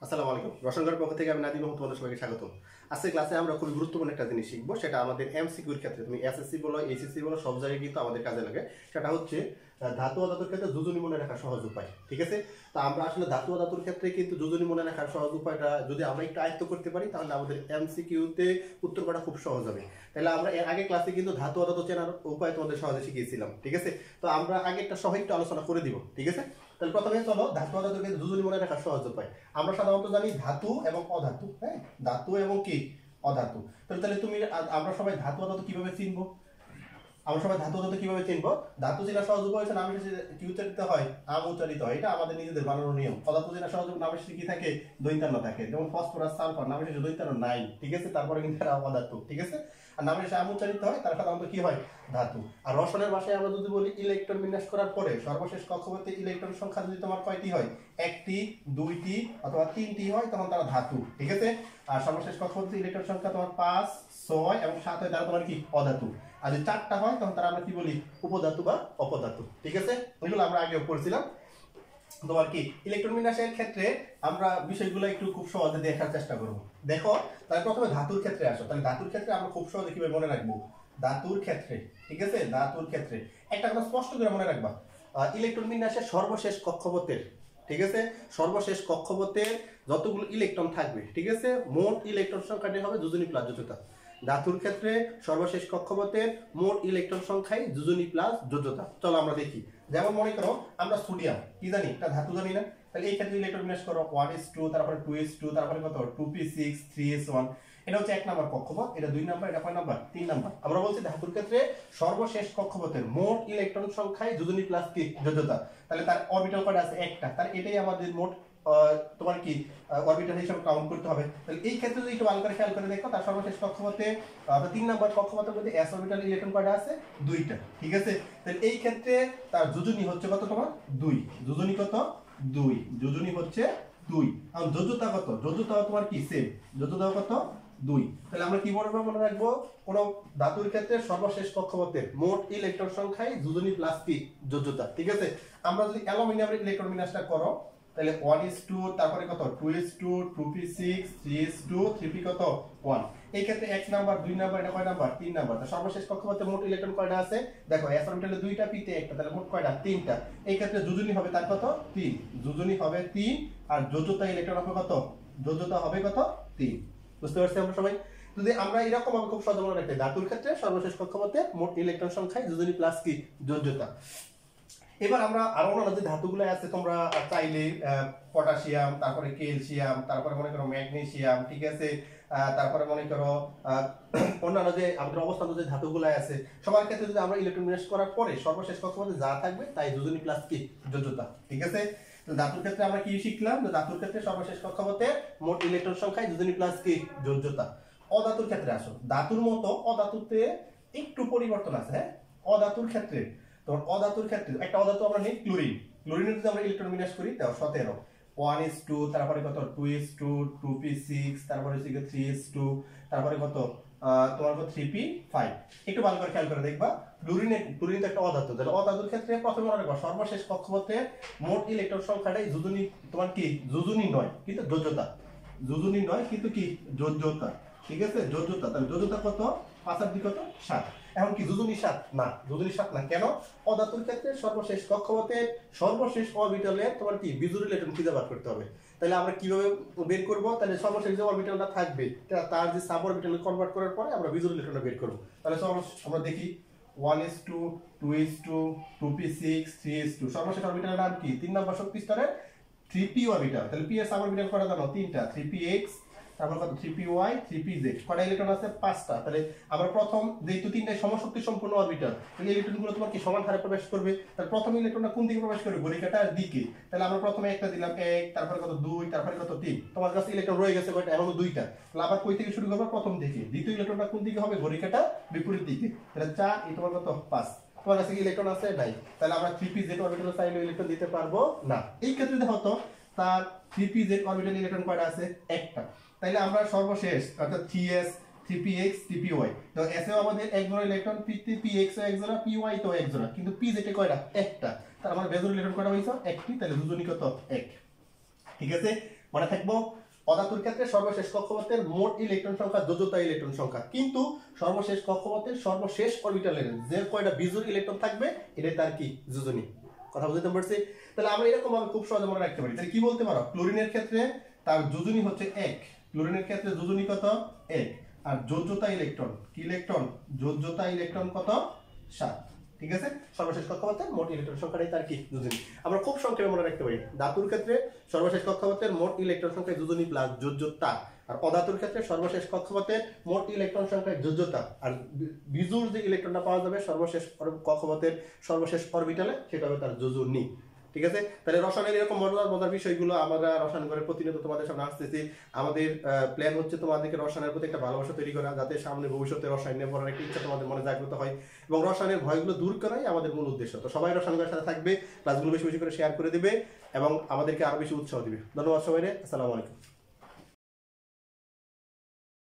আসসালামু আলাইকুম। রসায়নের পক্ষ থেকে আমি নাদিম মোহাম্মদ, তোমাদের সবাইকে স্বাগতম। আজকের ক্লাসে আমরা খুবই গুরুত্বপূর্ণ একটা জিনিস শিখবো, সেটা আমাদের এমসিকিউর ক্ষেত্রে, তুমি এসএসসি বলো, এইচএসসি বলো, সব জায়গায় কিন্তু আমাদের কাজে লাগে। সেটা হচ্ছে ধাতু ও ধাতুর ক্ষেত্রে যোজনী মনে রাখার সহজ উপায়। ঠিক আছে? তো আমরা আসলে ধাতু ও ধাতুর ক্ষেত্রে কিন্তু যোজনী মনে রাখার সহজ উপায়টা যদি আমরা একটু আয়ত্ত করতে পারি, তাহলে আমাদের এমসিকিউতে উত্তর করা খুব সহজ হবে। তাহলে আমরা এর আগে ক্লাসে কিন্তু ধাতু ও ধাতু চেনার উপায় তোমাদের সহজে শিখিয়েছিলাম। ঠিক আছে? তো আমরা আগে একটা সহ একটু আলোচনা করে দিব। ঠিক আছে? তাহলে প্রথমে চলো ধাতু ও ধাতুর ক্ষেত্রে যোজনী মনে রাখার সহজ উপায়। আমরা সাধারণত জানি ধাতু এবং অধাতু। হ্যাঁ, ধাতু এবং কি অধাতু। তাহলে তুমি আমরা সবাই ধাতু অধাতু কিভাবে চিনবো? আমরা সবাই ধাতু অধাতু কিভাবে চিনবো? ধাতু চেনার সহজ উপায় হচ্ছে নামের শেষে কি উচ্চারিত হয়? আম উচ্চারিত হয়। এটা আমাদের নিজেদের বানানোর নিয়ম। অধাতু চেনার সহজ নামের শেষে কি থাকে? দৈন্তান্ন থাকে। যেমন ফসফরাস, সালফার নামের শেষে দৈন্তান্ন নাই। ঠিক আছে? তারপরে কিন্তু এরা অধাতু। ঠিক আছে? আর নামের শেষে আম উচ্চারিত হয়, তার সাধারণত কি হয়? ধাতু। আর রসায়নের ভাষায় আমরা যদি বলি ইলেকট্রন বিন্যাস করার পরে সর্বশেষ কক্ষপথে ইলেকট্রন সংখ্যা যদি তোমার কয়টি হয়? একটি, দুইটি অথবা তিনটি হয়, তখন তারা ধাতু। ঠিক আছে? আর সর্বশেষ কক্ষপথে ইলেকট্রন সংখ্যা তোমার 5, 6 এবং 7 হয়, তারা তোমার কি অধাতু। আর যদি 4টা হয়, তখন তারা আমরা কি বলি? উপধাতু বা অপধাতু। ঠিক আছে? এগুলো আমরা আগেও পড়ছিলাম। তোমার কি ইলেকট্রন বিন্যাসের ক্ষেত্রে আমরা বিষয়গুলো একটু খুব সহজে দেখার চেষ্টা করব। দেখো, তাহলে প্রথমে ধাতুর ক্ষেত্রে আসো। তাহলে ধাতুর ক্ষেত্রে আমরা খুব সহজে কিভাবে মনে রাখবো? ধাতুর ক্ষেত্রে, ঠিক আছে, ধাতুর ক্ষেত্রে একটা কথা স্পষ্ট করে মনে রাখবা, ইলেকট্রন বিন্যাসের সর্বশেষ কক্ষপথের, ঠিক আছে, সর্বশেষ কক্ষপথের যতগুলো ইলেকট্রন থাকবে, ঠিক আছে, মোট ইলেকট্রন সংখ্যাটি হবে যোজনী প্লাস যোজ্যতা। ধাতুর ক্ষেত্রে সর্বশেষ কক্ষপথের মোট ইলেকট্রন সংখ্যাই যোজনী প্লাস যোজ্যতা। চলো আমরা দেখি। যেমন মনে করো আমরা সোডিয়াম কি জানি? একটা ধাতু জানি না? তাহলে এই ক্ষেত্রে ইলেকট্রন বিন্যাস করো 1s2, তারপরে 2s2, তারপরে কত 2p6, 3s1। এটা হচ্ছে 1 নাম্বার কক্ষপথ, এটা 2 নাম্বার, এটা কয় নাম্বার? 3 নাম্বার। আমরা বলছি ধাতুর ক্ষেত্রে সর্বশেষ কক্ষপথের মোট ইলেকট্রন সংখ্যাই যোজনী প্লাস কি যোজ্যতা। তাহলে তার অরবিটাল কয়টা আছে? একটা। তাহলে এটাই আমাদের মোট তোমার কি অরবিটাল হিসেবে কাউন্ট করতে হবে। তাহলে এই ক্ষেত্রে যদি একটু ভালো করে খেয়াল করে দেখো, তার সর্বশেষ কক্ষপথে 3 নাম্বার কক্ষপথের মধ্যে s অরবিটাল ইলেকট্রন কয়টা আছে? 2টা। ঠিক আছে? তাহলে এই ক্ষেত্রে তার যোজনী হচ্ছে কত তোমার? 2। যোজনী কত? 2। যোজনী হচ্ছে 2। আর যোজ্যতা কত? যোজ্যতা তোমার কি সেম। যোজ্যতা কত? 2। তাহলে আমরা কি মনে রাখবো? কোন ধাতুর ক্ষেত্রে সর্বশেষ কক্ষপথের মোট ইলেকট্রন সংখ্যাই যোজনী প্লাস কি যোজ্যতা। ঠিক আছে? আমরা যদি অ্যালুমিনিয়ামের ইলেকট্রন বিন্যাসটা করো, তাহলে 1s2, তারপরে কত 2s2, 2p6, 3s2, 3p কত 1। এই ক্ষেত্রে 1 নাম্বার, 2 নাম্বার, এটা কয় নাম্বার? 3 নাম্বার। তো সর্বশেষ কক্ষপথে মোট ইলেকট্রন কয়টা আছে? দেখো s অরবিটালে 2টা, p তে একটা, তাহলে মোট কয়টা? 3টা। এই ক্ষেত্রে যোজনী হবে তার কত? 3। যোজনী হবে 3। আর যোজ্যতা ইলেকট্রন হবে কত? যোজ্যতা হবে কত? 3। বুঝতে পারছি আমরা সবাই? যদি আমরা এরকম ভাবে খুব সহজে মনে রাখতে, ধাতুর ক্ষেত্রে সর্বশেষ কক্ষপথে মোট ইলেকট্রন সংখ্যাই যোজনী প্লাস কি যোজ্যতা। এবার আমরা আরো অন্যান্য যে ধাতুগুলো আছে, তোমরা চাইলে পটাশিয়াম, তারপরে ক্যালসিয়াম, তারপরে মনে করো ম্যাগনেসিয়াম, ঠিক আছে, তারপরে মনে করো অন্যান্য যে আমাদের অবস্থান যে ধাতুগুলো আছে, সবার ক্ষেত্রে যদি আমরা ইলেকট্রন বিন্যাস করার পরে সর্বশেষ কক্ষপথে যা থাকবে তাই যোজনী প্লাস কি যোজ্যতা। ঠিক আছে? তো ধাতুর ক্ষেত্রে আমরা কি শিখলাম? যে ধাতুর ক্ষেত্রে সর্বশেষ কক্ষপথে মোট ইলেকট্রন সংখ্যায় যোজনী প্লাস কি যোজ্যতা। অধাতুর ক্ষেত্রে আসো। ধাতুর মতো অধাতুতে একটু পরিবর্তন আছে। হ্যাঁ, অধাতুর ক্ষেত্রে, তখন অধাতুর ক্ষেত্রে একটা অধাতু আমরা নিই ক্লোরিন। ক্লোরিনের যদি আমরা ইলেকট্রন বিন্যাস করি, তাও 17, 1s2, তারপরে কত 2s2, 2p6, তারপরে হচ্ছে 3s2, তারপরে কত তোমার 3p5। একটু ভালো করে খেয়াল করে দেখবা, ক্লোরিন তো একটা অধাতু। তাহলে অধাতুর ক্ষেত্রে প্রথমে মনে রাখবা সর্বশেষ কক্ষপথে মোট ইলেকট্রন সংখ্যাটাই যোজনী, তোমার কি যোজনী নয় কিন্তু যোজ্যতা। যোজনী নয় কিন্তু কি যোজ্যতা। ঠিক আছে? যোজ্যতা। তাহলে যোজ্যতা কত? 5 আর 2 কত? 7। এখন কি যোজনী 7 না? যোজনী 7 না। কেন? অধাতুর ক্ষেত্রে সর্বশেষ কক্ষপথে সর্বশেষ অরবিটালে তোমার কি বিজোড় ইলেকট্রন খুঁজে বার করতে হবে। তাহলে আমরা কিভাবে বের করব? তাহলে সর্বশেষ যে অরবিটালটা থাকবে তার যে সাব অরবিটালে কনভার্ট করার পরে আমরা বিজোড় ইলেকট্রনটা বের করব। তাহলে আমরা দেখি 1s2, 2s2, 2p6, 3s2। সর্বশেষ অরবিটালের নাম কি? 3 নম্বর শক্তি স্তরের 3p অরবিটাল। তাহলে p এর সাব অরবিটাল কয়টা জানো? 3টা। 3px, তারপর কত 3py, 3pz। কয়টা ইলেকট্রন আছে? 5টা। তাহলে আমরা প্রথম যেহেতু 3টাই সমশক্তি সম্পূর্ণ অরবিটাল, তাহলে ইলেকট্রনগুলো তোমার কি সমান হারে প্রবেশ করবে। তাহলে প্রথম ইলেকট্রনটা কোন দিকে প্রবেশ করবে? ঘড়িকাঁটার দিকে। তাহলে আমরা প্রথমে একটা দিলাম 1, তারপরে কত 2, তারপরে কত 3। তোমার কাছে ইলেকট্রন রয়ে গেছে কয়টা? এখনো 2টা। তাহলে আবার কই থেকে শুরু করবে? প্রথম থেকে। দ্বিতীয় ইলেকট্রনটা কোন দিকে হবে? ঘড়িকাঁটা বিপরীত দিকে। তাহলে 4, এই তোমার কত 5। তোমার কাছে ইলেকট্রন আছে? নাই। তাহলে আমরা 3pz অরবিটালে চাইলে ইলেকট্রন দিতে পারবো না। এই ক্ষেত্রে দেখো তো তার 3pz অরবিটাল ইলেকট্রন কয়টা আছে? একটা। তাইলে আমরা সর্বশেষ অর্থাৎ 3s, 3px, 3py, তো s এও আমাদের এক জোড়া ইলেকট্রন, px ও এক জোড়া, py তো এক জোড়া, কিন্তু pz এ কয়টা? একটা। তার মানে বেজোড় ইলেকট্রন কয়টা হইছে? একটি। তাহলে যোজনী কত? 1। ঠিক আছে? মনে থাকবো অধাতুর ক্ষেত্রে সর্বশেষ কক্ষপথের মোট ইলেকট্রন সংখ্যা যোজ্যতা ইলেকট্রন সংখ্যা, কিন্তু সর্বশেষ কক্ষপথের সর্বশেষ অরবিটালের যে কয়টা বিজোড় ইলেকট্রন থাকবে এটা তার কি যোজনী। কথা বুঝতে পারছি? তাহলে আমরা এরকম ভাবে খুব সহজে মনে রাখতে পারি। তাহলে কি বলতে পারো, ক্লোরিনের ক্ষেত্রে তার যোজনী হচ্ছে 1, ক্লোরিনের ক্ষেত্রে যোজনী কত 1, আর যোজ্যতা ইলেকট্রন কি ইলেকট্রন, যোজ্যতা ইলেকট্রন কত 7। ঠিক আছে, সর্বশেষ কক্ষপথের মোট ইলেকট্রন সংখ্যাটাই তার কি যোজনী। আমরা খুব সংক্ষেপে মনে রাখতে পারি ধাতুর ক্ষেত্রে সর্বশেষ কক্ষপথের মোট ইলেকট্রন সংখ্যা যোজনী প্লাস যোজ্যতা, আর অধাতুর ক্ষেত্রে সর্বশেষ কক্ষপথের মোট ইলেকট্রন সংখ্যা যোজ্যতা, আর বিজোড় যে ইলেকট্রনটা পাওয়া যাবে সর্বশেষ কক্ষপথের সর্বশেষ অরবিটালে সেটা হবে তার যোজনী। ঠিক আছে, তাহলে রসায়নের এরকম মজার মজার বিষয়গুলো আমরা রসায়ন করে প্রতিনিয়ত তোমাদের সামনে আসতেছি। আমাদের প্ল্যান হচ্ছে তোমাদেরকে রসায়নের প্রতি একটা ভালোবাসা তৈরি করা, যাতে সামনে ভবিষ্যতে রসায়ন নিয়ে পড়ার একটা ইচ্ছা তোমাদের মনে জাগ্রত হয় এবং রসায়নের ভয়গুলো দূর করাই আমাদের মূল উদ্দেশ্য। তো সবাই রসায়নের সাথে থাকবে, ক্লাসগুলো বেশি বেশি করে শেয়ার করে দিবে এবং আমাদেরকে আরো বেশি উৎসাহ দিবে। ধন্যবাদ সবাই, আসসালামু আলাইকুম।